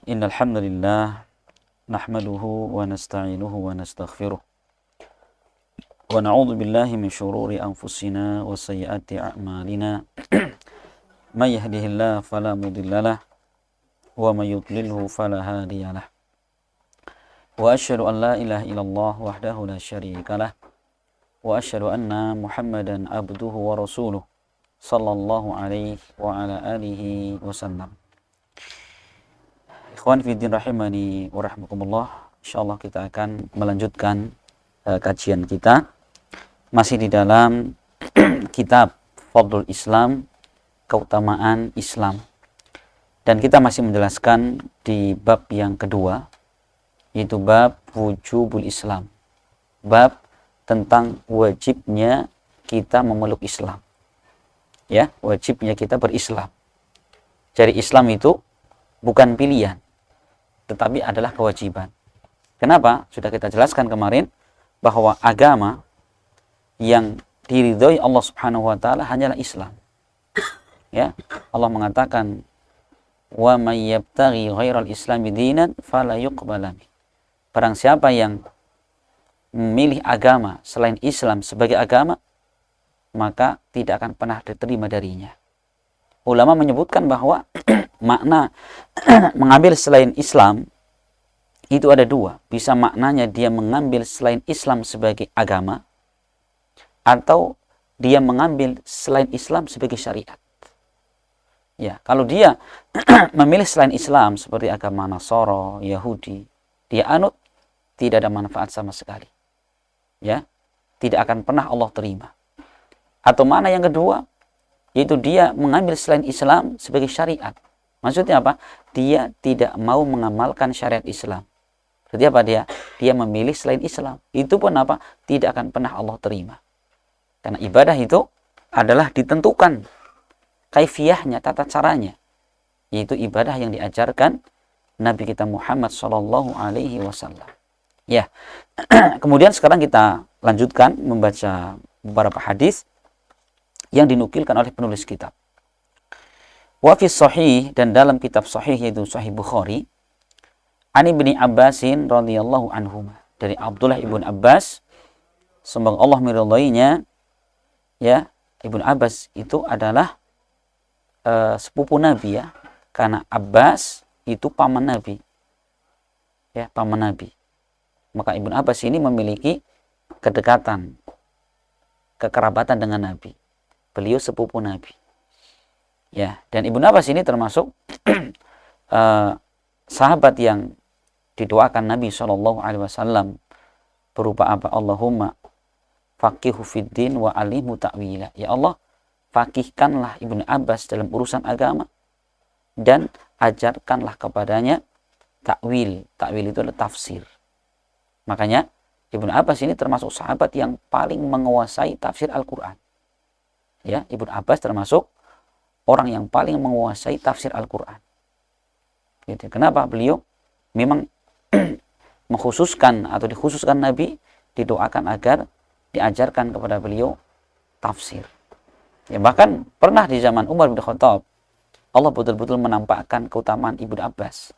Innal hamdalillah nahmaduhu wa nasta'inuhu wa nastaghfiruh wa na'udzu billahi min shururi anfusina wa sayyiati a'malina may yahdihillahu fala mudhillalah wa may yudlilhu fala hadiyalah wa asyhadu an la ilaha illallah wahdahu la syarikalah wa asyhadu anna Muhammadan abduhu wa rasuluh sallallahu alaihi wa ala alihi wasallam. Ikhwan fiddin rahimani wa rahmakumullah. Insyaallah kita akan melanjutkan kajian kita masih di dalam kitab Fadlul Islam, keutamaan Islam. Dan kita masih menjelaskan di bab yang kedua, yaitu bab wujubul Islam. Bab tentang wajibnya kita memeluk Islam. Ya, wajibnya kita berislam. Jadi Islam itu bukan pilihan, tetapi adalah kewajiban. Kenapa? Sudah kita jelaskan kemarin bahwa agama yang diridhoi Allah Subhanahu wa taala hanyalah Islam. Ya, Allah mengatakan wa may yabtaghi ghairal islami dinan fala yuqbala min. Barang siapa yang memilih agama selain Islam sebagai agama, maka tidak akan pernah diterima darinya. Ulama menyebutkan bahwa makna mengambil selain Islam itu ada dua. Bisa maknanya dia mengambil selain Islam sebagai agama, atau dia mengambil selain Islam sebagai syariat. Ya, kalau dia memilih selain Islam seperti agama Nasara, Yahudi, dia anut, tidak ada manfaat sama sekali. Ya, tidak akan pernah Allah terima. Atau mana yang kedua, yaitu dia mengambil selain Islam sebagai syariat. Maksudnya apa? Dia tidak mau mengamalkan syariat Islam. Berarti apa dia? Dia memilih selain Islam. Itu pun apa? Tidak akan pernah Allah terima. Karena ibadah itu adalah ditentukan kaifiyahnya, tata caranya. Yaitu ibadah yang diajarkan Nabi kita Muhammad SAW. Ya, kemudian sekarang kita lanjutkan membaca beberapa hadis yang dinukilkan oleh penulis kitab. Wa fi sahih, dan dalam kitab sahih yaitu Sahih Bukhari, an Ibni Abbasin radhiyallahu anhuma, dari Abdullah ibn Abbas, semoga Allah meridhoinya. Ya, Ibnu Abbas itu adalah sepupu Nabi, ya, karena Abbas itu paman Nabi. Ya, paman Nabi. Maka Ibnu Abbas ini memiliki kedekatan, kekerabatan dengan Nabi. Beliau sepupu Nabi. Ya, dan Ibnu Abbas ini termasuk sahabat yang didoakan Nabi SAW berupa apa? Allahumma faqihu fiddin wa alimhu ta'wila. Ya Allah, faqihkanlah Ibnu Abbas dalam urusan agama dan ajarkanlah kepadanya ta'wil. Ta'wil itu adalah tafsir. Makanya Ibnu Abbas ini termasuk sahabat yang paling menguasai tafsir Al-Quran. Ya, Ibnu Abbas termasuk orang yang paling menguasai tafsir Al-Quran. Gitu. Kenapa? Beliau memang mengkhususkan atau dikhususkan Nabi didoakan agar diajarkan kepada beliau tafsir. Ya, bahkan pernah di zaman Umar bin Khattab Allah betul-betul menampakkan keutamaan Ibnu Abbas.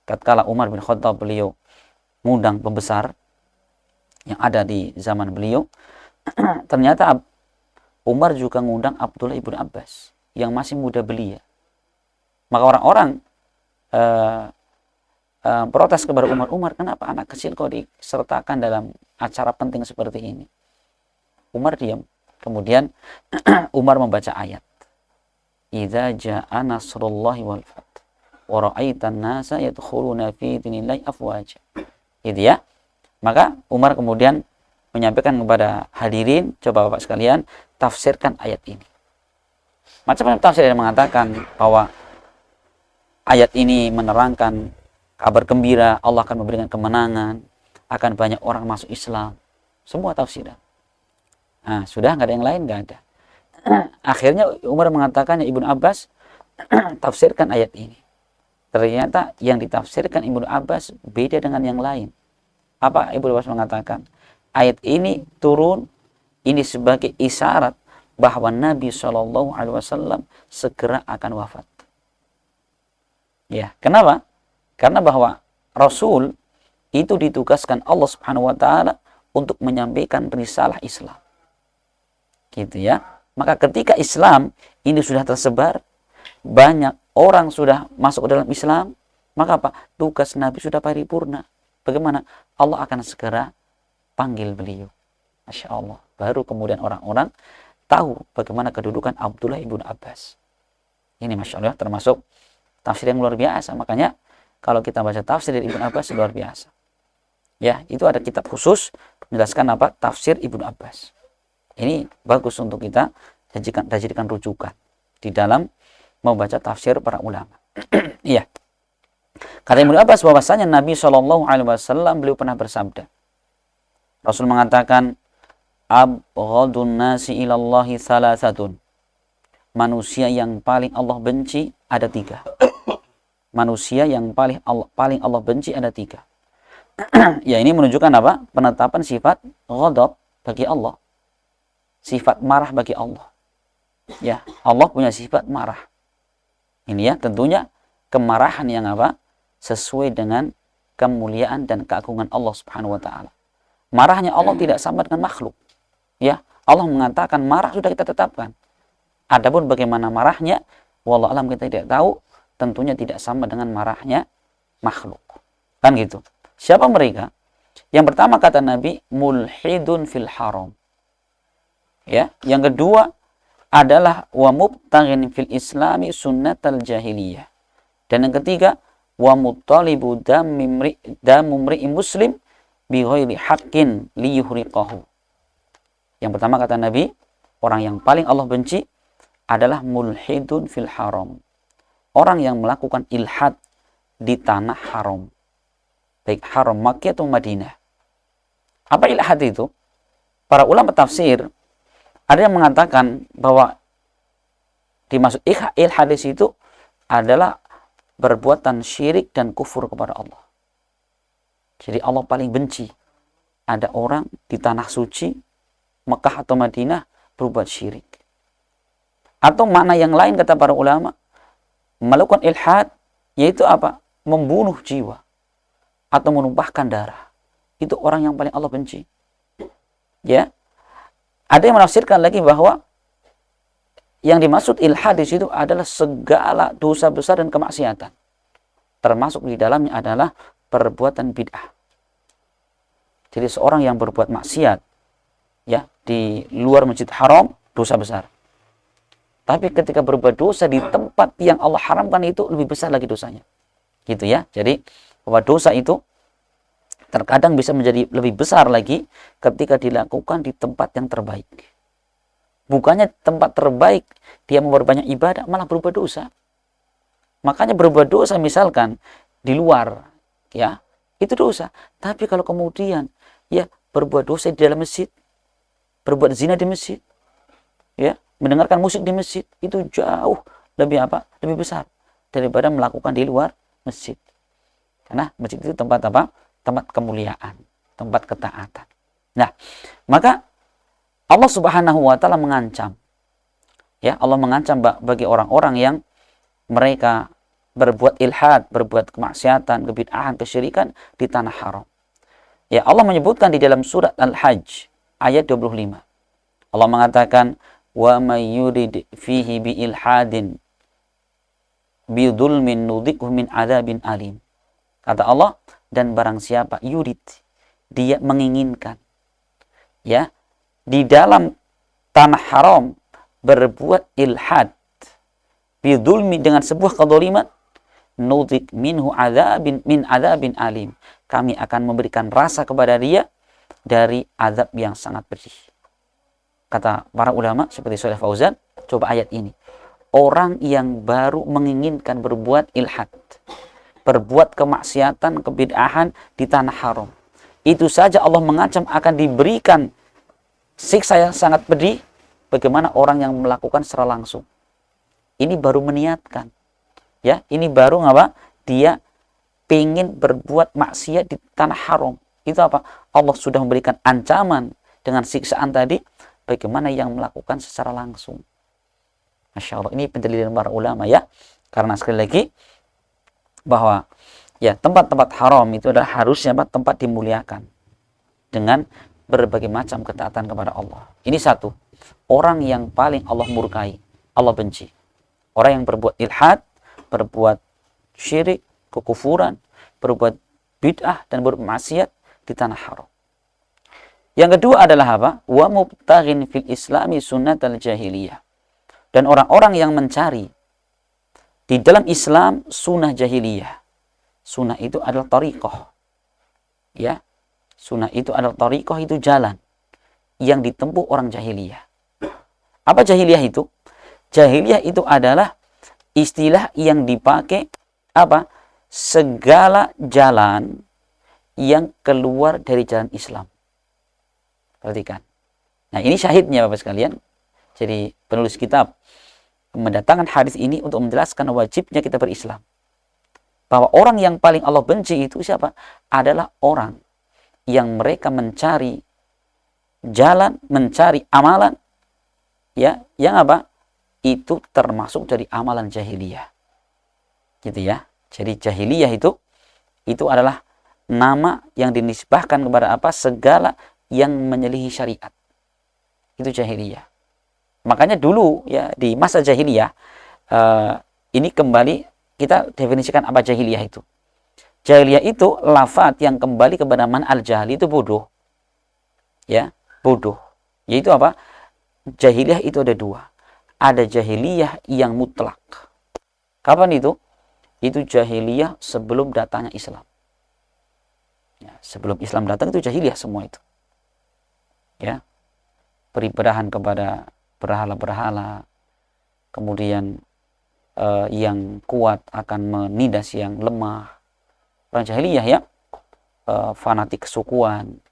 Tatkala Umar bin Khattab beliau mengundang pembesar yang ada di zaman beliau, ternyata Umar juga mengundang Abdullah ibn Abbas yang masih muda belia. Maka orang-orang protes kepada Umar, kenapa anak kecil kok disertakan dalam acara penting seperti ini? Umar diam. Kemudian Umar membaca ayat, idza jaa nasrullahi wal fath wa ra'aitan nasa yadkhuluna fi dinillahi afwaja. Gitu ya. Maka Umar kemudian menyampaikan kepada hadirin, coba Bapak sekalian tafsirkan ayat ini. Macam-macam tafsir yang mengatakan bahwa ayat ini menerangkan kabar gembira, Allah akan memberikan kemenangan, akan banyak orang masuk Islam. Semua tafsiran. Nah, sudah nggak ada yang lain, nggak ada. Akhirnya Umar mengatakannya, Ibnu Abbas tafsirkan ayat ini. Ternyata yang ditafsirkan Ibnu Abbas beda dengan yang lain. Apa Ibnu Abbas mengatakan? Ayat ini turun ini sebagai isyarat bahwa Nabi SAW segera akan wafat. Ya, kenapa? Karena bahwa Rasul itu ditugaskan Allah Subhanahu wa taala untuk menyampaikan risalah Islam. Gitu ya. Maka ketika Islam ini sudah tersebar, banyak orang sudah masuk ke dalam Islam, maka apa? Tugas Nabi sudah paripurna. Bagaimana? Allah akan segera panggil beliau. Masya Allah. Baru kemudian orang-orang tahu bagaimana kedudukan Abdullah ibn Abbas. Ini Masya Allah termasuk tafsir yang luar biasa. Makanya kalau kita baca tafsir dari Ibn Abbas luar biasa. Ya, itu ada kitab khusus menjelaskan apa? Tafsir Ibn Abbas. Ini bagus untuk kita jadikan rujukan di dalam membaca tafsir para ulama. Iya. Kata Ibn Abbas bahwasanya Nabi SAW beliau pernah bersabda. Rasul mengatakan, abghadun nasi ilallahi thalathatun. Manusia yang paling Allah benci ada 3. Manusia yang paling Allah benci ada 3. Ya, ini menunjukkan apa? Penetapan sifat ghadab bagi Allah. Sifat marah bagi Allah. Ya, Allah punya sifat marah. Ini ya, tentunya kemarahan yang apa? Sesuai dengan kemuliaan dan keagungan Allah Subhanahu wa taala. Marahnya Allah tidak sama dengan makhluk. Ya, Allah mengatakan marah sudah kita tetapkan. Adapun bagaimana marahnya, wallahu alam kita tidak tahu, tentunya tidak sama dengan marahnya makhluk. Kan gitu. Siapa mereka? Yang pertama kata Nabi, mulhidun fil haram. Ya, yang kedua adalah wa mubtaghin fil islami sunnatal jahiliyah. Dan yang ketiga, wa mutalibu damumri muslim bi ghairi haqqin liyuhriqahu. Yang pertama kata Nabi, orang yang paling Allah benci adalah mulhidun fil haram. Orang yang melakukan ilhad di tanah haram. Baik haram Makkah atau Madinah. Apa ilhad itu? Para ulama tafsir ada yang mengatakan bahwa dimaksud ilhad di situ adalah perbuatan syirik dan kufur kepada Allah. Jadi Allah paling benci ada orang di tanah suci Mekah atau Madinah berbuat syirik. Atau makna yang lain kata para ulama, melakukan ilhad yaitu apa? Membunuh jiwa atau menumpahkan darah. Itu orang yang paling Allah benci. Ya. Ada yang menafsirkan lagi bahwa yang dimaksud ilhad di situ adalah segala dosa besar dan kemaksiatan. Termasuk di dalamnya adalah perbuatan bid'ah. Jadi seorang yang berbuat maksiat ya di luar Masjid Haram, dosa besar. Tapi ketika berbuat dosa di tempat yang Allah haramkan itu lebih besar lagi dosanya. Gitu ya. Jadi bahwa dosa itu terkadang bisa menjadi lebih besar lagi ketika dilakukan di tempat yang terbaik. Bukannya tempat terbaik dia memperbanyak ibadah, malah berbuat dosa. Makanya berbuat dosa misalkan di luar, ya, itu dosa. Tapi kalau kemudian ya berbuat dosa di dalam masjid, berbuat zina di masjid, ya, mendengarkan musik di masjid, itu jauh lebih apa? Lebih besar daripada melakukan di luar masjid. Karena masjid itu tempat apa? Tempat kemuliaan, tempat ketaatan. Nah, maka Allah Subhanahu wa taala mengancam. Ya, Allah mengancam bagi orang-orang yang mereka berbuat ilhad, berbuat kemaksiatan, kebid'ahan, kesyirikan di tanah haram. Ya, Allah menyebutkan di dalam surat Al-Hajj ayat 25. Allah mengatakan, "Wa may yurid fihi bi ilhadin bi dzulmin nudhiqhu min adzabin alim." Kata Allah, dan barang siapa yurid, dia menginginkan ya di dalam tanah haram berbuat ilhad bidzulmi dengan sebuah kedzaliman, nudhiq minhu adzabin min adzabin alim, kami akan memberikan rasa kepada dia dari azab yang sangat pedih. Kata para ulama seperti Shalih Fauzan, coba ayat ini, orang yang baru menginginkan berbuat ilhad, berbuat kemaksiatan, kebid'ahan di tanah haram, itu saja Allah mengancam akan diberikan siksa yang sangat pedih. Bagaimana orang yang melakukan secara langsung? Ini baru meniatkan, ya, ini baru apa? Dia pengen berbuat maksiat di tanah haram. Itu apa? Allah sudah memberikan ancaman dengan siksaan tadi. Bagaimana yang melakukan secara langsung? Masya Allah, ini pendalilan para ulama ya. Karena sekali lagi bahwa Ya, tempat-tempat haram itu adalah harusnya tempat dimuliakan dengan berbagai macam ketaatan kepada Allah. Ini satu. Orang yang paling Allah murkai, Allah benci. Orang yang berbuat ilhad, berbuat syirik, kekufuran, berbuat bid'ah dan berbuat maksiat di tanah haram. Yang kedua adalah apa? Wa mubtaghin fil islami sunnatal jahiliyah. Dan orang-orang yang mencari di dalam Islam sunnah jahiliyah. Sunnah itu adalah tariqah. Ya. Sunnah itu adalah tariqah, itu jalan yang ditempuh orang jahiliyah. Apa jahiliyah itu? Jahiliyah itu adalah istilah yang dipakai apa? Segala jalan yang keluar dari jalan Islam. Perhatikan. Nah, ini syahidnya Bapak sekalian. Jadi penulis kitab mendatangkan hadis ini untuk menjelaskan wajibnya kita berislam. Bahwa orang yang paling Allah benci itu siapa? Adalah orang yang mereka mencari jalan, mencari amalan, ya, yang apa? Itu termasuk dari amalan jahiliyah. Gitu ya. Jadi jahiliyah itu adalah nama yang dinisbahkan kepada apa? Segala yang menyelihi syariat. Itu jahiliyah. Makanya dulu ya di masa jahiliyah ini kembali kita definisikan apa jahiliyah itu. Jahiliyah itu lafaz yang kembali kepada man al-jahli, itu bodoh. Ya, bodoh. Yaitu apa? Jahiliyah itu ada dua. Ada jahiliyah yang mutlak. Kapan itu? Itu jahiliyah sebelum datangnya Islam. Ya, sebelum Islam datang itu jahiliyah semua itu. Ya, peribadahan kepada berhala-berhala, kemudian yang kuat akan menindas yang lemah. Orang jahiliyah ya, fanatik kesukuan.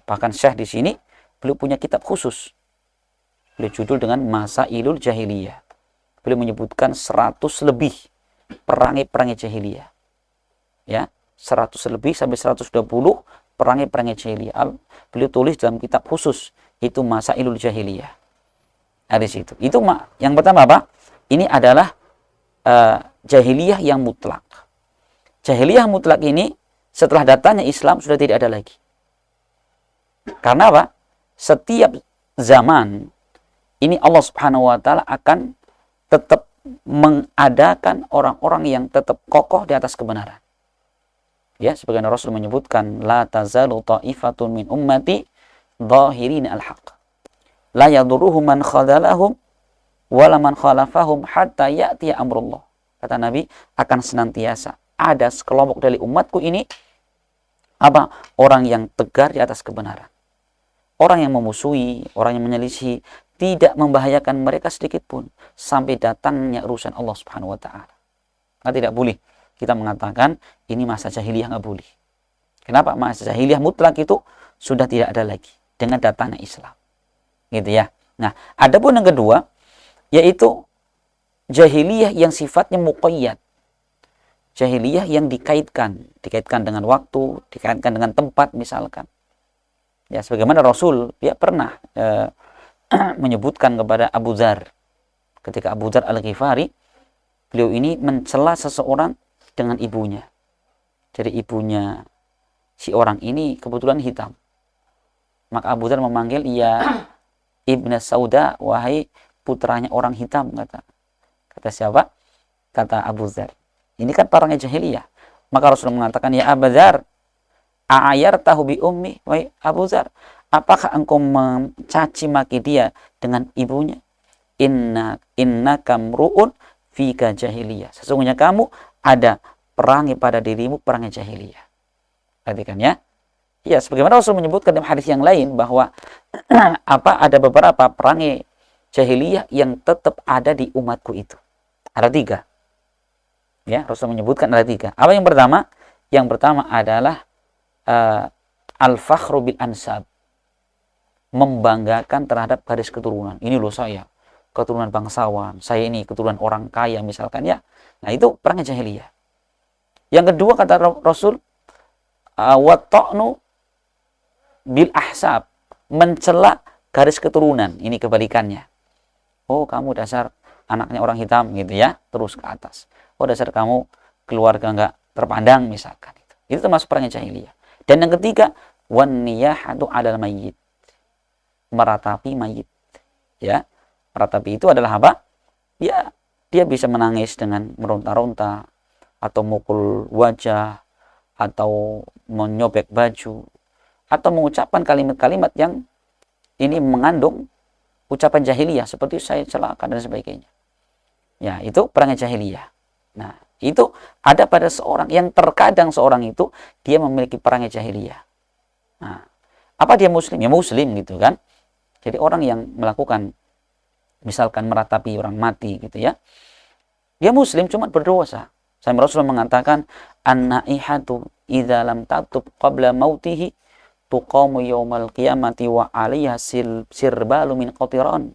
Bahkan Syekh di sini beliau punya kitab khusus. Beliau judul dengan Masailul Jahiliyah. Beliau menyebutkan 100 lebih perangai-perangai jahiliyah. Ya, 100 lebih sampai 120 perangai-perangai jahiliyah. Beliau tulis dalam kitab khusus, itu Masailul Jahiliyah. Ada di situ. Itu yang pertama apa? Ini adalah jahiliyah yang mutlak. Jahiliyah mutlak ini setelah datangnya Islam sudah tidak ada lagi. Karena apa? Setiap zaman ini Allah Subhanahu wa taala akan tetap mengadakan orang-orang yang tetap kokoh di atas kebenaran. Ya, sebagaimana Rasul menyebutkan, la tazalu ta'ifatun min ummati dhahirina al-haq. La yadurruhum man khadalahum wala man khalafahum hatta ya'tiya amrullah. Kata Nabi, akan senantiasa ada sekelompok dari umatku ini apa? Orang yang tegar di atas kebenaran. Orang yang memusuhi, orang yang menyelisih tidak membahayakan mereka sedikit pun sampai datangnya urusan Allah Subhanahu wa taala. Nah, tidak boleh kita mengatakan ini masa jahiliyah, nggak boleh. Kenapa? Masa jahiliyah mutlak itu sudah tidak ada lagi dengan datangnya Islam. Gitu ya. Nah, adapun yang kedua yaitu jahiliyah yang sifatnya muqayyad. Jahiliyah yang dikaitkan dengan waktu, dikaitkan dengan tempat misalkan. Ya, sebagaimana Rasul ya pernah menyebutkan kepada Abu Dzar ketika Abu Dzar Al-Ghifari, beliau ini mencela seseorang dengan ibunya. Jadi ibunya si orang ini kebetulan hitam. Maka Abu Dzar memanggil, ya Ibnu Sauda, wahai putranya orang hitam, kata siapa? Kata Abu Dzar. Ini kan perangai jahiliyah. Maka Rasul mengatakan, ya Abu Dzar, a'ayartahu bi ummi, wahai Abu Dzar, apakah engkau mencaci maki dia dengan ibunya? Innaka mru'un fika jahiliyah. Sesungguhnya kamu ada perangai pada dirimu, perangai jahiliyah. Perhatikan ya. Ya, sebagaimana Rasul menyebutkan dalam hadis yang lain bahwa ada beberapa perangai jahiliyah yang tetap ada di umatku itu. Ada 3. Ya, Rasul menyebutkan ada 3. Apa yang pertama? Yang pertama adalah al-fakhru bil ansab. Membanggakan terhadap garis keturunan. Ini loh saya, keturunan bangsawan. Saya ini keturunan orang kaya misalkan ya. Nah, itu perangai jahiliyah. Yang kedua kata Rasul, wa ta'nu bil ahsab. Mencela garis keturunan. Ini kebalikannya. Oh, kamu dasar anaknya orang hitam gitu ya, terus ke atas. Oh, dasar kamu keluarga terpandang misalkan. Itu termasuk perangai jahiliyah. Dan yang ketiga, wan niyahatu 'alal mayyit. Meratapi mayit. Ya. Meratapi itu adalah apa? Ya, dia bisa menangis dengan meronta-ronta atau mukul wajah atau menyobek baju atau mengucapkan kalimat-kalimat yang ini mengandung ucapan jahiliyah seperti saya celaka dan sebagainya. Ya, itu perangai jahiliyah. Nah, itu ada pada seorang yang terkadang seorang itu dia memiliki perangai jahiliyah. Nah, apa dia muslim? Ya muslim gitu kan. Jadi orang yang melakukan misalkan meratapi orang mati gitu ya. Dia muslim cuma berdosa. Sampai Rasulullah mengatakan an-naihatu idza lam tatub qabla mautihi tuqamu yaumal qiyamati wa 'alaiha sirbalu min qatiran.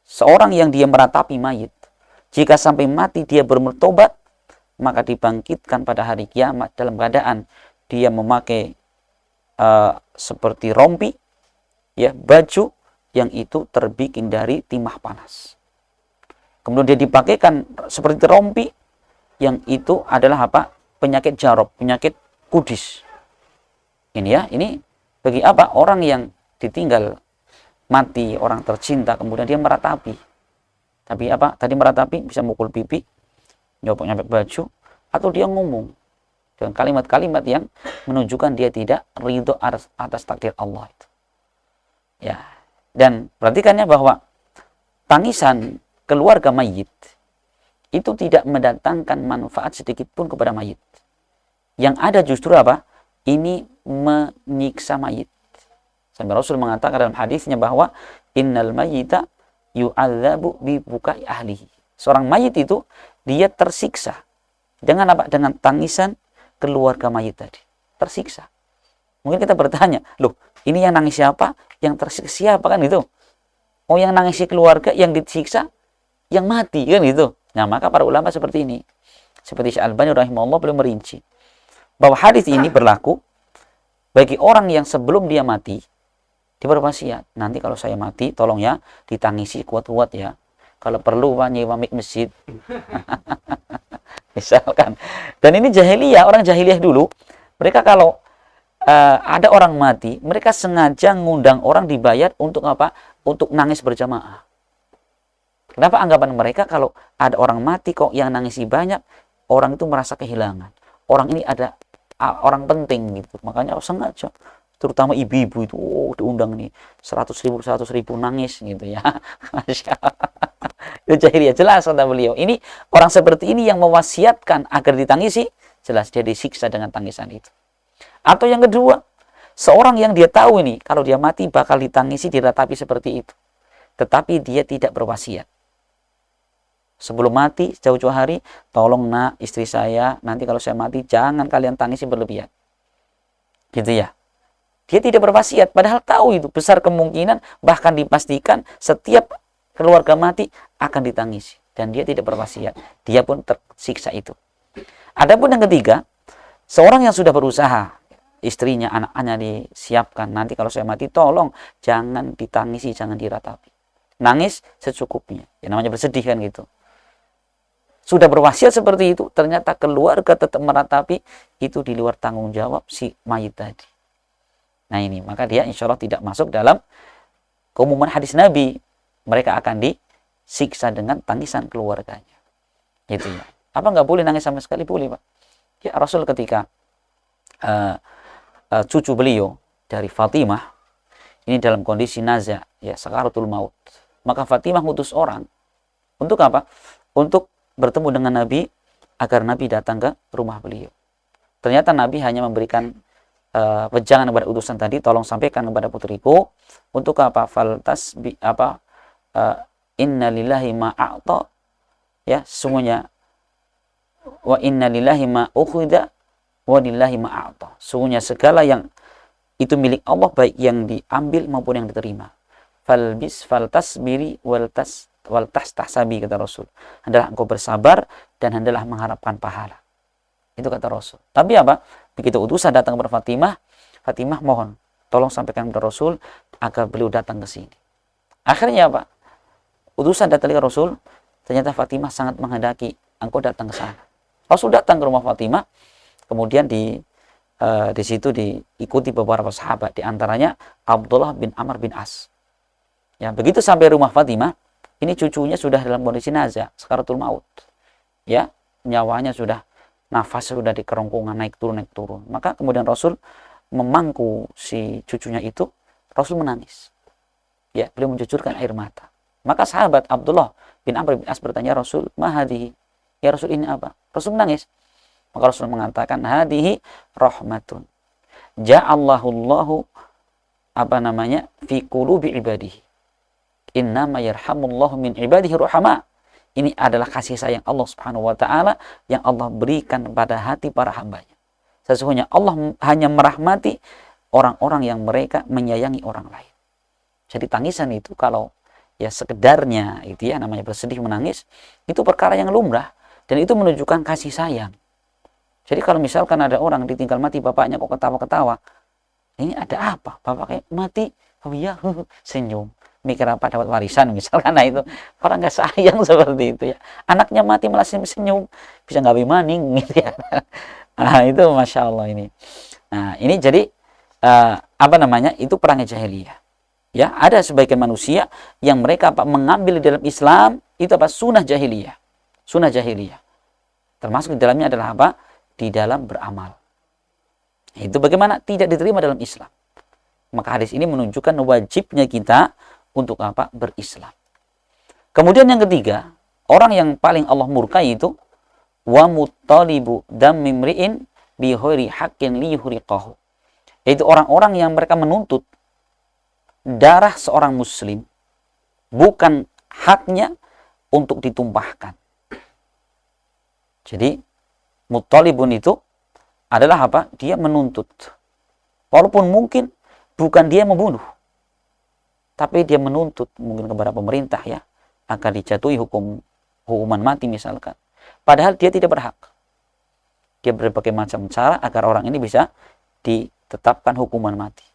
Seorang yang dia meratapi mayit, jika sampai mati dia bertobat, maka dibangkitkan pada hari kiamat dalam keadaan dia memakai seperti rompi, ya, baju yang itu terbikin dari timah panas. Kemudian dia dipakaikan seperti rompi yang itu adalah apa? Penyakit jarob, penyakit kudis. Ini ya, ini bagi apa? Orang yang ditinggal mati, orang tercinta, kemudian dia meratapi. Tapi apa? Tadi meratapi bisa mukul pipi, nyopok-nyopok baju, atau dia ngomong dengan kalimat-kalimat yang menunjukkan dia tidak ridho atas takdir Allah itu. Ya, dan perhatikannya bahwa tangisan keluarga mayit itu tidak mendatangkan manfaat sedikit pun kepada mayit. Yang ada justru apa? Ini menyiksa mayit. Sampai Rasul mengatakan dalam hadisnya bahwa innal mayyita yu'adzabu bi bukai ahlihi. Seorang mayit itu dia tersiksa dengan apa? Dengan tangisan keluarga mayit tadi. Tersiksa. Mungkin kita bertanya, loh, ini yang nangis siapa? Yang tersiksa siapa kan itu? Oh, yang nangis keluarga, yang disiksa, yang mati kan itu. Nah, maka para ulama seperti ini. Seperti Syekh Al-Albani rahimahullah belum merinci bahwa hadis ini berlaku bagi orang yang sebelum dia mati dia berwasiat, nanti kalau saya mati tolong ya ditangisi kuat-kuat ya. Kalau perlu Pak nyewa mik masjid. Misalkan. Dan ini jahiliyah, orang jahiliyah dulu, mereka kalau ada orang mati, mereka sengaja ngundang orang dibayar untuk apa? Untuk nangis berjamaah. Kenapa anggapan mereka kalau ada orang mati kok yang nangisi banyak, orang itu merasa kehilangan. Orang ini ada orang penting gitu. Makanya sengaja, terutama ibu-ibu itu diundang nih 100.000 nangis gitu ya. Masya Allah. Itu jahiliyah, jelas kata beliau. Ini orang seperti ini yang mewasiatkan agar ditangisi, jelas dia disiksa dengan tangisan itu. Atau yang kedua, seorang yang dia tahu ini kalau dia mati bakal ditangisi, diratapi seperti itu, tetapi dia tidak berwasiat. Sebelum mati jauh-jauh hari, tolong nak istri saya nanti kalau saya mati jangan kalian tangisi berlebihan. Gitu ya. Dia tidak berwasiat, padahal tahu itu besar kemungkinan, bahkan dipastikan setiap keluarga mati akan ditangisi, dan dia tidak berwasiat. Dia pun tersiksa itu. Adapun yang ketiga, seorang yang sudah berusaha, istrinya, anak-anaknya disiapkan, nanti kalau saya mati tolong jangan ditangisi, jangan diratapi. Nangis secukupnya. Ya namanya bersedih kan gitu. Sudah berwasiat seperti itu, ternyata keluarga tetap meratapi, itu di luar tanggung jawab si mayit tadi. Nah ini, maka dia insya Allah tidak masuk dalam keumuman hadis Nabi. Mereka akan disiksa dengan tangisan keluarganya. Gitu ya. Apa nggak boleh nangis sama sekali? Boleh, Pak. Ya, Rasul ketika cucu beliau dari Fatimah, ini dalam kondisi naza, ya, sakaratul maut. Maka Fatimah ngutus orang. Untuk apa? Untuk bertemu dengan Nabi, agar Nabi datang ke rumah beliau. Ternyata Nabi hanya memberikan wejangan kepada utusan tadi, tolong sampaikan kepada putriku untuk apa? Faltas inna lillahi ma a'ta, ya, sesungguhnya wa inna lillahi ma ukhidha wa lillahi ma a'ta. Sesungguhnya segala yang itu milik Allah, baik yang diambil maupun yang diterima. Faltasbiri wal tahsabi, kata Rasul. Hendaklah engkau bersabar dan hendaklah mengharapkan pahala. Itu kata Rasul. Tapi apa? Begitu utusan datang kepada Fatimah, Fatimah mohon tolong sampaikan kepada Rasul agar beliau datang ke sini. Akhirnya apa? Utusan datang ke Rasul, ternyata Fatimah sangat menghendaki engkau datang ke sana. Rasul datang ke rumah Fatimah, kemudian di situ diikuti beberapa sahabat, di antaranya Abdullah bin Amr bin As. Ya, begitu sampai rumah Fatimah, ini cucunya sudah dalam kondisi nazah, sakaratul maut. Ya, nyawanya sudah, nafas sudah di kerongkongan, naik turun. Maka kemudian Rasul memangku si cucunya itu, Rasul menangis. Ya, beliau mencucurkan air mata. Maka sahabat Abdullah bin Amr bin As bertanya, Rasul, ma hadhihi? Ya Rasul, ini apa? Rasul menangis. Maka Rasul mengatakan, hadhihi rahmatun ja'allahu fi qulubi ibadihi. Innama yarhamullahu min ibadihi ruhama. Ini adalah kasih sayang Allah Subhanahu wa taala yang Allah berikan pada hati para hambanya. Sesungguhnya Allah hanya merahmati orang-orang yang mereka menyayangi orang lain. Jadi tangisan itu kalau ya sekedarnya itu ya namanya bersedih menangis, itu perkara yang lumrah dan itu menunjukkan kasih sayang. Jadi kalau misalkan ada orang ditinggal mati bapaknya kok ketawa-ketawa, ini ada apa? Bapak kayak mati, oh iya, senyum. Mikir apa dapat warisan misalkan, nah itu orang nggak sayang seperti itu ya. Anaknya mati malah senyum, bisa nggak maning gitu ya. Nah itu masya Allah ini. Nah ini jadi itu perang jahiliyah. Ya, ada sebagian manusia yang mereka mengambil di dalam Islam itu sunnah jahiliyah. Sunnah jahiliyah. Termasuk di dalamnya adalah apa? Di dalam beramal. Itu bagaimana tidak diterima dalam Islam. Maka hadis ini menunjukkan wajibnya kita untuk apa? Berislam. Kemudian yang ketiga, orang yang paling Allah murkai itu wa muttalibu dammi mri'in bi ghairi haqqin li yuhriqahu. Yaitu orang-orang yang mereka menuntut darah seorang muslim bukan haknya untuk ditumpahkan. Jadi muttalibun itu adalah apa? Dia menuntut. Walaupun mungkin bukan dia membunuh, tapi dia menuntut mungkin kepada pemerintah ya, akan dijatuhi hukuman mati misalkan. Padahal dia tidak berhak. Dia berbagai macam cara agar orang ini bisa ditetapkan hukuman mati.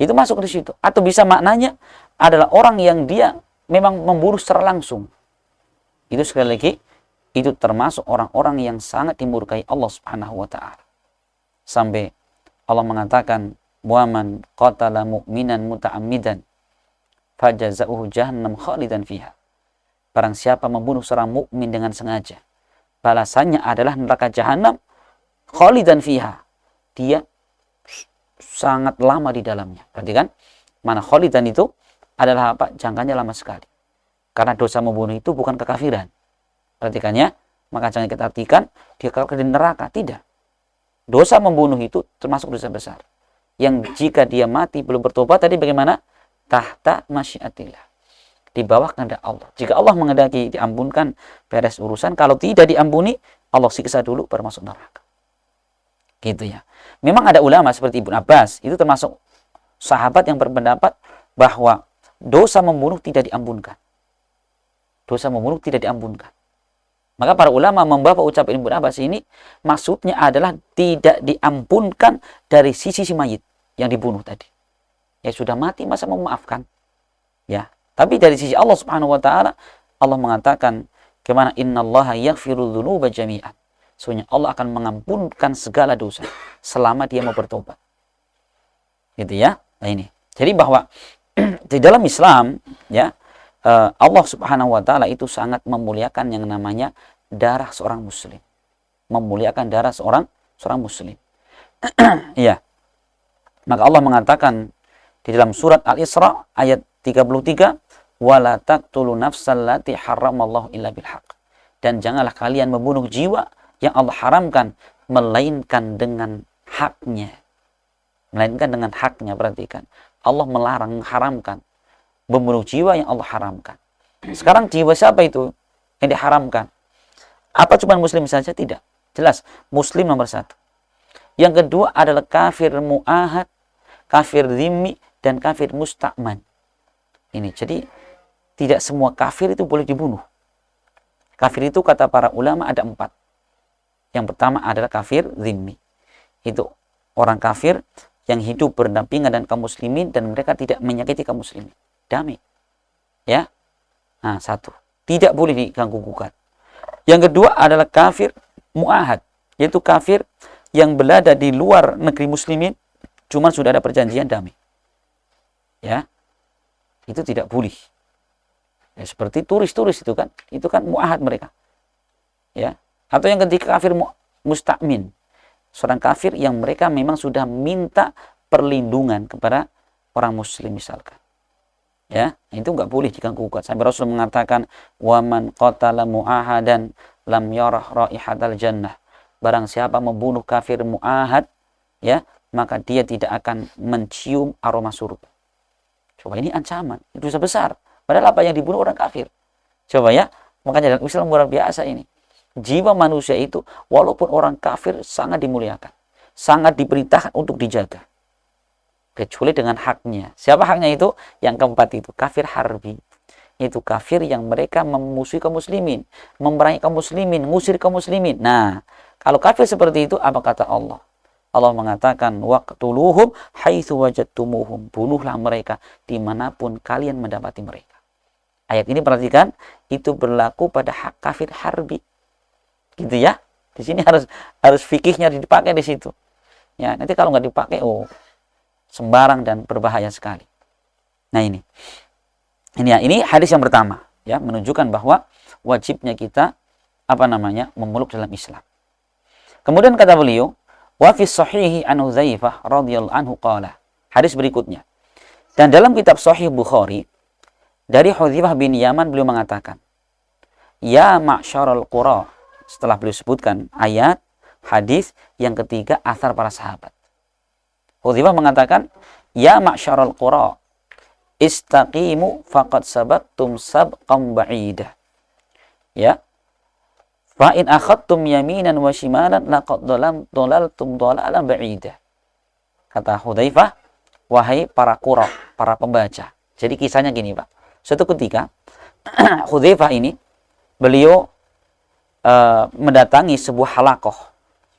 Itu masuk di situ. Atau bisa maknanya adalah orang yang dia memang membunuh secara langsung. Itu sekali lagi, itu termasuk orang-orang yang sangat dimurkai Allah Subhanahu wa taala. Sampai Allah mengatakan, "Wa man qatala mu'minan muta'ammidan fajaza'uhu jahannam khalidan fiha." Barang siapa membunuh seorang mukmin dengan sengaja, balasannya adalah neraka jahanam khalidan fiha. Dia sangat lama di dalamnya. Perhatikan, mana khalidan itu adalah apa? Jangkanya lama sekali. Karena dosa membunuh itu bukan kekafiran. Perhatikannya, maka jangan kita artikan dia kekal di neraka. Tidak. Dosa membunuh itu termasuk dosa besar. Yang jika dia mati belum bertobat, tadi bagaimana? Tahta masyiatillah. Di bawah kehendak Allah. Jika Allah menghendaki diampunkan, beres urusan. Kalau tidak diampuni, Allah siksa dulu baru masuk neraka. Gitu ya. Memang ada ulama seperti Ibnu Abbas, itu termasuk sahabat yang berpendapat bahwa dosa membunuh tidak diampunkan. Dosa membunuh tidak diampunkan. Maka para ulama membawa ucapan Ibnu Abbas ini maksudnya adalah tidak diampunkan dari sisi si mayit yang dibunuh tadi. Ya sudah mati masa memaafkan. Ya. Tapi dari sisi Allah Subhanahu wa taala, Allah mengatakan, "Kemana innallaha yaghfiru dzunuba jami'an." Sesungguhnya Allah akan mengampunkan segala dosa selama dia mau bertobat. Gitu ya. Nah ini. Jadi bahwa di dalam Islam ya, Allah Subhanahu wa taala itu sangat memuliakan yang namanya darah seorang muslim. Memuliakan darah seorang muslim. Iya. Maka Allah mengatakan di dalam surat Al-Isra ayat 33, wala taqtulu nafsal lati haramallahu illa bil haqq. Dan janganlah kalian membunuh jiwa yang Allah haramkan melainkan dengan haknya. Melainkan dengan haknya, perhatikan. Allah melarang, mengharamkan membunuh jiwa yang Allah haramkan. Sekarang jiwa siapa itu yang diharamkan? Apa cuma muslim saja? Tidak. Jelas, muslim nomor satu. Yang kedua adalah kafir mu'ahad, kafir dhimmi, dan kafir musta'man. Ini, jadi tidak semua kafir itu boleh dibunuh. Kafir itu kata para ulama ada 4. Yang pertama adalah kafir dhimmi. Itu orang kafir yang hidup berdampingan dengan kaum muslimin dan mereka tidak menyakiti kaum muslimin. Damai. Ya. Nah, 1. Tidak boleh diganggu gugat. Yang kedua adalah kafir mu'ahad, yaitu kafir yang berada di luar negeri muslimin, cuma sudah ada perjanjian damai. Ya, itu tidak boleh. Ya, seperti turis-turis itu kan mu'ahad mereka. Ya, atau yang ketiga kafir musta'min, seorang kafir yang mereka memang sudah minta perlindungan kepada orang muslim misalkan. Ya, itu nggak boleh diganggu-gugat. Sampai Rasul mengatakan, "Waman qatala mu'ahadan lam yarah raihatal jannah." Barang siapa membunuh kafir mu'ahad, ya, maka dia tidak akan mencium aroma surga. Coba, ini ancaman, itu dosa besar. Padahal apa yang dibunuh orang kafir. Coba ya, makanya dalam Islam luar biasa ini. Jiwa manusia itu walaupun orang kafir sangat dimuliakan, sangat diperintahkan untuk dijaga. Kecuali dengan haknya. Siapa haknya itu? Yang keempat itu kafir harbi. Itu kafir yang mereka memusuhi kaum muslimin, memerangi kaum muslimin, ngusir kaum muslimin. Nah, kalau kafir seperti itu, apa kata Allah? Allah mengatakan, waqtuluhum haitsu wajadtumuhum. Bunuhlah mereka dimanapun kalian mendapati mereka. Ayat ini perhatikan, itu berlaku pada hak kafir harbi. Gitu ya. Di sini harus fikihnya dipakai di situ. Ya, nanti kalau nggak dipakai, sembarang dan berbahaya sekali. Nah, ini hadis yang pertama, ya, menunjukkan bahwa wajibnya kita memeluk dalam Islam. Kemudian kata beliau, wa fi sahihi an Hudzaifah radhiyallahu anhu qala. Hadis berikutnya. Dan dalam kitab Sahih Bukhari dari Hudzaifah bin Yaman beliau mengatakan, ya ma'syaral qura. Setelah beliau sebutkan ayat, hadis, yang ketiga athar para sahabat. Hudzaifah mengatakan, ya ma'syaral qura, istaqimu faqad sabaqtum sabqan ba'idah. Ya. Fa in akhadtum yaminan wa shimalan laqad dhalaltum dhalalan ba'idah. Kata Hudzaifah, wahai para qura, para pembaca. Jadi kisahnya gini, Pak. Suatu ketika Hudzaifah ini beliau mendatangi sebuah halaqah.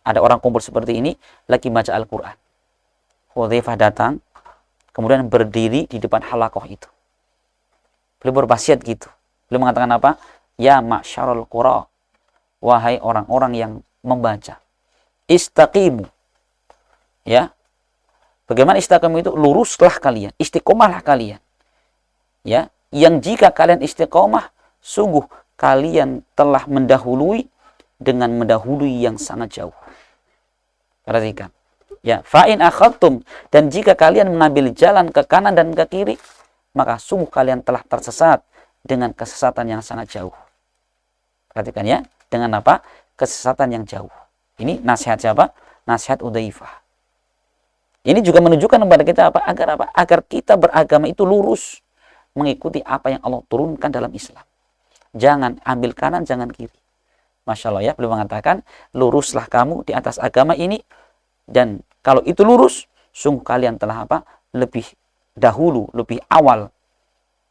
Ada orang kumpul seperti ini lagi baca Al-Qur'an. Hudzaifah datang, kemudian berdiri di depan halaqah itu. Beliau berwasiat gitu. Beliau mengatakan apa? Ya ma'syarul qura, wahai orang-orang yang membaca. Istaqimu. Ya. Bagaimana istaqimu itu? Luruslah kalian, istiqomahlah kalian. Ya, yang jika kalian istiqomah, sungguh kalian telah mendahului dengan mendahului yang sangat jauh. Perhatikan. Ya, fa'in akhadtum, dan jika kalian mengambil jalan ke kanan dan ke kiri, maka sungguh kalian telah tersesat dengan kesesatan yang sangat jauh. Perhatikan ya, dengan apa? Kesesatan yang jauh. Ini nasihat siapa? Nasihat Hudzaifah. Ini juga menunjukkan kepada kita apa? Agar kita beragama itu lurus, mengikuti apa yang Allah turunkan dalam Islam. Jangan ambil kanan, jangan kiri. Masya Allah ya, beliau mengatakan, luruslah kamu di atas agama ini, dan kalau itu lurus, sungguh kalian telah lebih dahulu, lebih awal,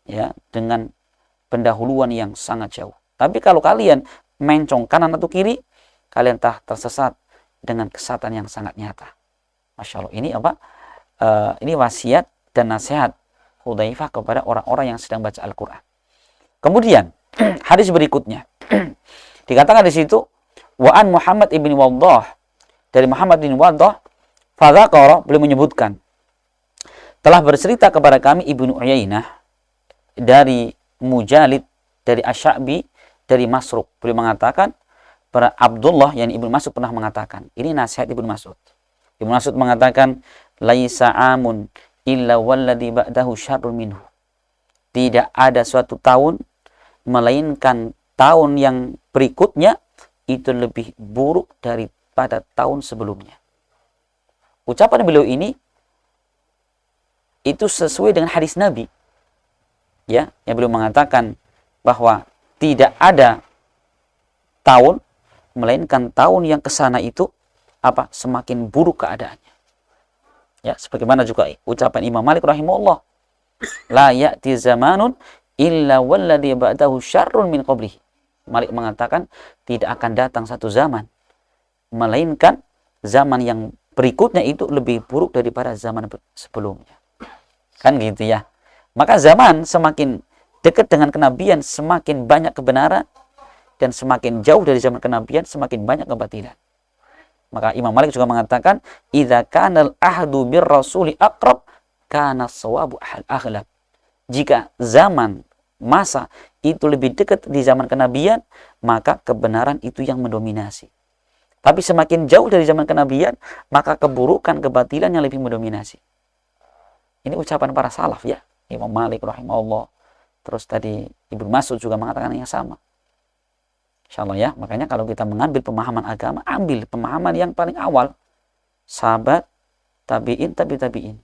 ya, dengan pendahuluan yang sangat jauh. Tapi kalau kalian mencong kanan atau kiri, kalian telah tersesat dengan kesesatan yang sangat nyata. Masya Allah, ini ini wasiat dan nasihat Hudzaifah kepada orang-orang yang sedang baca Al-Quran. Kemudian hadis berikutnya dikatakan di situ, wa an Muhammad ibn Waddah, dari Muhammad bin Waddah, fadzakara, beliau menyebutkan, telah bercerita kepada kami Ibnu Uyainah dari Mujalid, dari Asy-Sya'bi, dari Masruq. Beliau mengatakan, para Abdullah, yang Ibnu Mas'ud pernah mengatakan, ini nasihat Ibnu Mas'ud. Ibnu Mas'ud mengatakan, laisa amun illa walladhi ba'dahu syarrun minhu. Tidak ada suatu tahun melainkan tahun yang berikutnya itu lebih buruk daripada tahun sebelumnya. Ucapan beliau ini itu sesuai dengan hadis Nabi, ya, yang beliau mengatakan bahwa tidak ada tahun melainkan tahun yang kesana itu semakin buruk keadaannya. Ya, sebagaimana juga ucapan Imam Malik rahimahullah, la ya'ti zamanun illa walladhi ba'dahu syarrun min qablihi. Malik mengatakan tidak akan datang satu zaman melainkan zaman yang berikutnya itu lebih buruk daripada zaman sebelumnya. Kan gitu ya. Maka zaman semakin dekat dengan kenabian, semakin banyak kebenaran, dan semakin jauh dari zaman kenabian semakin banyak kebatilan. Maka Imam Malik juga mengatakan, idza kanal ahdu bir rasuli aqrab kana shawabu aghlab. Jika zaman masa itu lebih dekat di zaman kenabian, maka kebenaran itu yang mendominasi. Tapi semakin jauh dari zaman kenabian, maka keburukan, kebatilan yang lebih mendominasi. Ini ucapan para salaf ya. Imam Malik rahimahullah. Terus tadi Ibnu Mas'ud juga mengatakan yang sama. Insyaallah ya. Makanya kalau kita mengambil pemahaman agama, ambil pemahaman yang paling awal. Sahabat, tabi'in, tabi'in.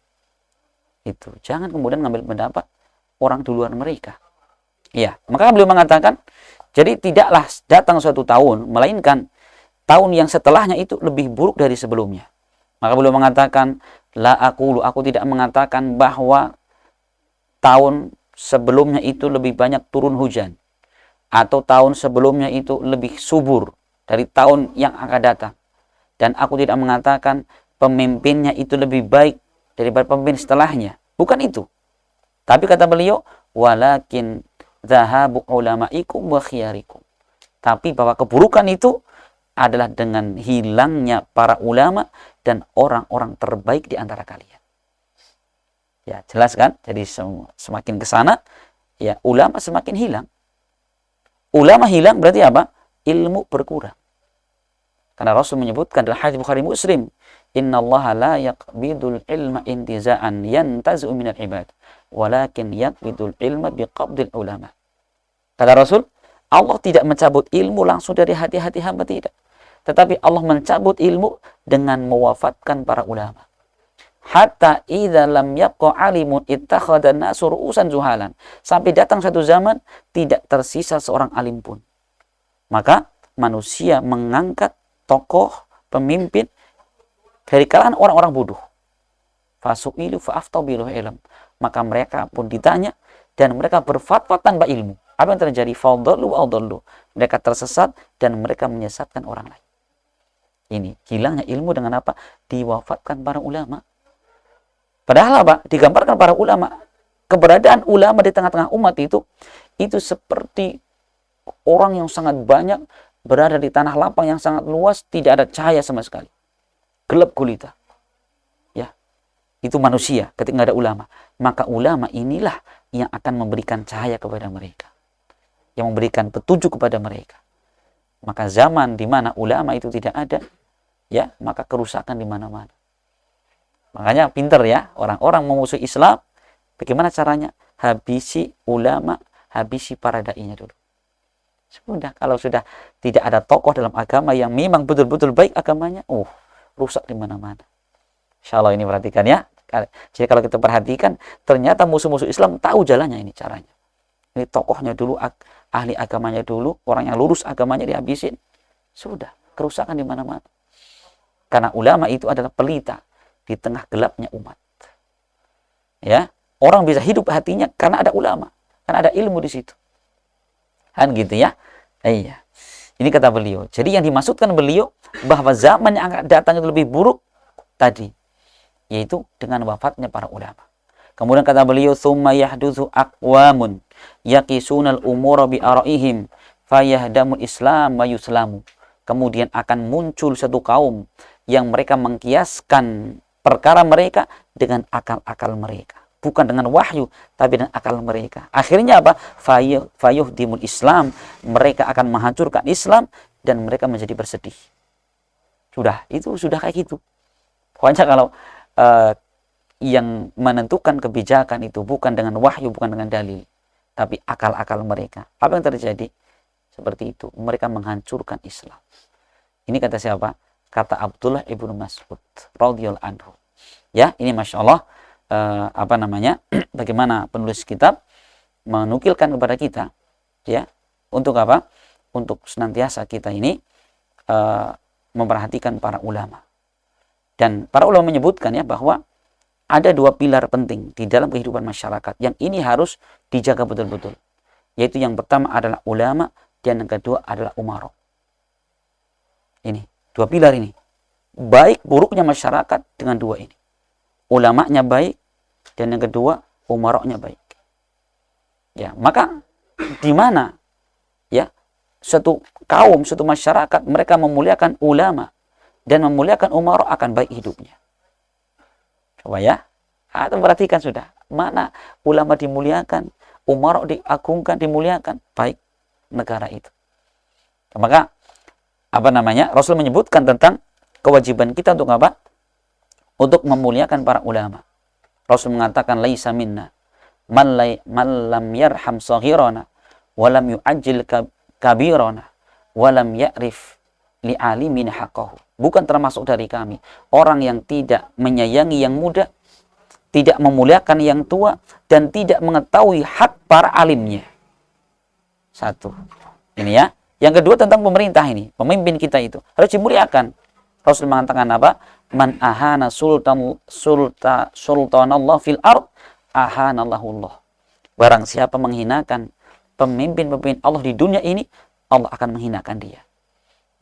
Itu. Jangan kemudian mengambil pendapat orang duluan mereka. Iya. Maka beliau mengatakan, jadi tidaklah datang suatu tahun, melainkan tahun yang setelahnya itu lebih buruk dari sebelumnya. Maka beliau mengatakan, aku tidak mengatakan bahwa tahun sebelumnya itu lebih banyak turun hujan, atau tahun sebelumnya itu lebih subur dari tahun yang akan datang. Dan aku tidak mengatakan pemimpinnya itu lebih baik daripada pemimpin setelahnya. Bukan itu. Tapi kata beliau, walakin zahabu ulama'ikum wa khiyarikum. Tapi bahwa keburukan itu adalah dengan hilangnya para ulama dan orang-orang terbaik di antara kalian. Ya, jelas kan? Jadi semakin ke sana, ya ulama semakin hilang. Ulama hilang berarti apa? Ilmu berkurang. Karena Rasul menyebutkan dalam hadis Bukhari Muslim, innallaha la yaqbidul ilma intiza'an yantazu minal ibad, walakin yaqbidul ilma biqabdil ulama. Kata Rasul, Allah tidak mencabut ilmu langsung dari hati-hati hamba, tidak. Tetapi Allah mencabut ilmu dengan mewafatkan para ulama. Hatta idza lam yabqa alimun ittakhadha an-nasu ru'usan juhalan. Sampai datang satu zaman tidak tersisa seorang alim pun. Maka manusia mengangkat tokoh, pemimpin dari kalangan orang-orang bodoh. Fasu'ilu fa'aftau biluh ilm. Maka mereka pun ditanya dan mereka berfatwa tanpa ilmu. Apa yang terjadi? Fadallu adallu. Mereka tersesat dan mereka menyesatkan orang lain. Ini hilangnya ilmu dengan apa? Diwafatkan para ulama. Padahal apa? Digambarkan para ulama. Keberadaan ulama di tengah-tengah umat itu seperti orang yang sangat banyak berada di tanah lapang yang sangat luas, tidak ada cahaya sama sekali. Gelap gulita. Ya. Itu manusia ketika tidak ada ulama. Maka ulama inilah yang akan memberikan cahaya kepada mereka. Yang memberikan petunjuk kepada mereka. Maka zaman di mana ulama itu tidak ada, ya, maka kerusakan di mana-mana. Makanya pinter ya, orang-orang memusuhi Islam, bagaimana caranya? Habisi ulama, habisi para da'inya dulu. Sudah, kalau sudah tidak ada tokoh dalam agama yang memang betul-betul baik agamanya, rusak di mana-mana. Insyaallah ini perhatikan ya. Jadi kalau kita perhatikan, ternyata musuh-musuh Islam tahu jalannya ini caranya. Ini tokohnya dulu, ahli agamanya dulu, orang yang lurus agamanya dihabisin. Sudah, kerusakan di mana-mana. Karena ulama itu adalah pelita di tengah gelapnya umat. Ya, orang bisa hidup hatinya karena ada ulama, karena ada ilmu di situ. Kan gitu ya? Iya. Ini kata beliau. Jadi yang dimaksudkan beliau bahwa zaman yang akan datang itu lebih buruk tadi, yaitu dengan wafatnya para ulama. Kemudian kata beliau, "Tsumma yahdutsu aqwamun yaqisunal umura bi ara'ihim fayahdamul Islam wa yuslamu." Kemudian akan muncul satu kaum yang mereka mengkiaskan perkara mereka dengan akal-akal mereka. Bukan dengan wahyu, tapi dengan akal mereka. Akhirnya apa? Fayuhdimul Islam. Mereka akan menghancurkan Islam dan mereka menjadi bersedih. Sudah, itu sudah kayak gitu. Pokoknya kalau yang menentukan kebijakan itu bukan dengan wahyu, bukan dengan dalil, tapi akal-akal mereka. Apa yang terjadi? Seperti itu. Mereka menghancurkan Islam. Ini kata siapa? Kata Abdullah ibnu Mas'ud radhiyallahu anhu. Ya, ini masya Allah, bagaimana penulis kitab menukilkan kepada kita, ya, untuk apa? Untuk senantiasa kita ini memperhatikan para ulama. Dan para ulama menyebutkan ya bahwa ada dua pilar penting di dalam kehidupan masyarakat yang ini harus dijaga betul-betul. Yaitu yang pertama adalah ulama dan yang kedua adalah umara. Ini dua pilar ini. Baik buruknya masyarakat dengan dua ini. Ulamanya baik dan yang kedua umaranya baik. Ya, maka di mana ya suatu kaum, suatu masyarakat mereka memuliakan ulama dan memuliakan umara, akan baik hidupnya. Coba ya, atau perhatikan sudah, mana ulama dimuliakan, umara diagungkan, dimuliakan, baik negara itu. Maka Rasul menyebutkan tentang kewajiban kita untuk apa? Untuk memuliakan para ulama. Rasul mengatakan, laisa minna man lam yarham saghirana wa lam yu'ajjil kabirana wa lam ya'rif li'alimin haqqahu. Bukan termasuk dari kami orang yang tidak menyayangi yang muda, tidak memuliakan yang tua, dan tidak mengetahui hak para alimnya. Satu. Ini ya. Yang kedua tentang pemerintah ini, pemimpin kita itu harus dimuliakan. Rasul mengatakan apa? Man ahana sultanallah fil ard, ahanallahullah. Barang siapa menghinakan pemimpin-pemimpin Allah di dunia ini, Allah akan menghinakan dia.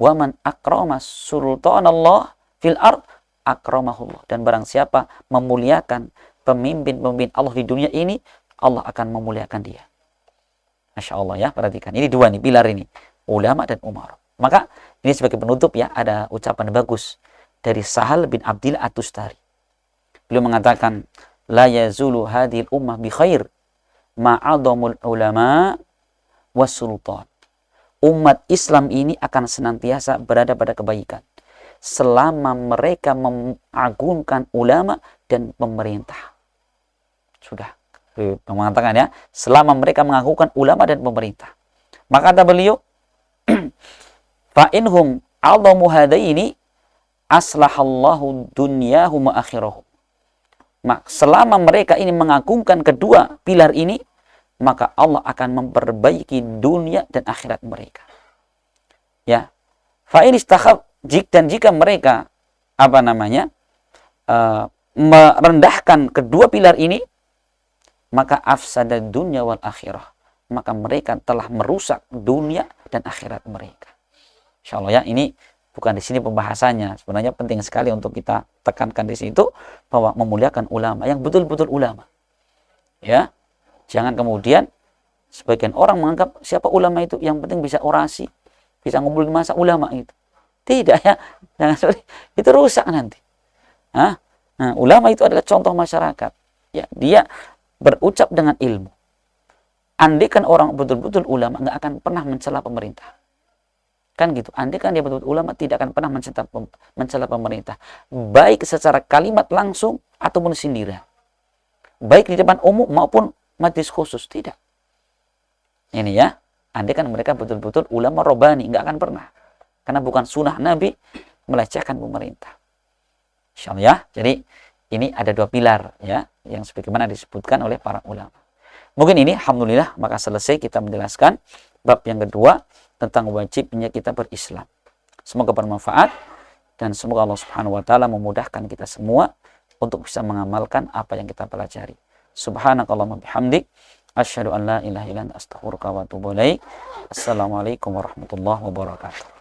Wa man akrama sultanallah fil ard, akramahullah. Dan barang siapa memuliakan pemimpin-pemimpin Allah di dunia ini, Allah akan memuliakan dia. Masya Allah ya, perhatikan. Ini dua nih, pilar ini. Ulama dan umara. Maka ini sebagai penutup ya, ada ucapan bagus dari Sahal bin Abdillah At-Tustari. Beliau mengatakan, la yazulu hadhil ummah bi khair ma'adhamul ulama was sultan. Umat Islam ini akan senantiasa berada pada kebaikan selama mereka mengagungkan ulama dan pemerintah. Sudah mengatakan ya, selama mereka mengagungkan ulama dan pemerintah. Maka kata beliau, fa inhum a'dhamu hadaini aslahallahu dunyahum wa akhirahum. Selama mereka ini mengagungkan kedua pilar ini, maka Allah akan memperbaiki dunia dan akhirat mereka. Ya. Fa in istakhaf, dan jika mereka merendahkan kedua pilar ini, maka afsada dunya wal akhirah, maka mereka telah merusak dunia dan akhirat mereka. Insyaallah ya, ini bukan di sini pembahasannya. Sebenarnya penting sekali untuk kita tekankan di situ bahwa memuliakan ulama yang betul-betul ulama. Ya. Jangan kemudian sebagian orang menganggap siapa ulama itu, yang penting bisa orasi, bisa ngumpulin masa ulama itu. Tidak ya. Jangan seperti itu, rusak nanti. Nah, ulama itu adalah contoh masyarakat. Ya, dia berucap dengan ilmu. Andai kan orang betul-betul ulama nggak akan pernah mencela pemerintah. Kan gitu. Andai kan dia betul-betul ulama, tidak akan pernah mencela pemerintah. Baik secara kalimat langsung ataupun sindiran. Baik di depan umum maupun majlis khusus. Tidak. Ini ya. Andai kan mereka betul-betul ulama robani, nggak akan pernah. Karena bukan sunnah Nabi melecehkan pemerintah. Insyaallah ya. Jadi ini ada dua pilar ya, yang sebagaimana disebutkan oleh para ulama. Mungkin ini alhamdulillah maka selesai kita menjelaskan bab yang kedua tentang wajibnya kita berislam. Semoga bermanfaat dan semoga Allah Subhanahu wa taala memudahkan kita semua untuk bisa mengamalkan apa yang kita pelajari. Subhanakallahumma bihamdik asyhadu an la ilaha illa anta astaghfiruka wa atubu ilaik. Assalamualaikum warahmatullahi wabarakatuh.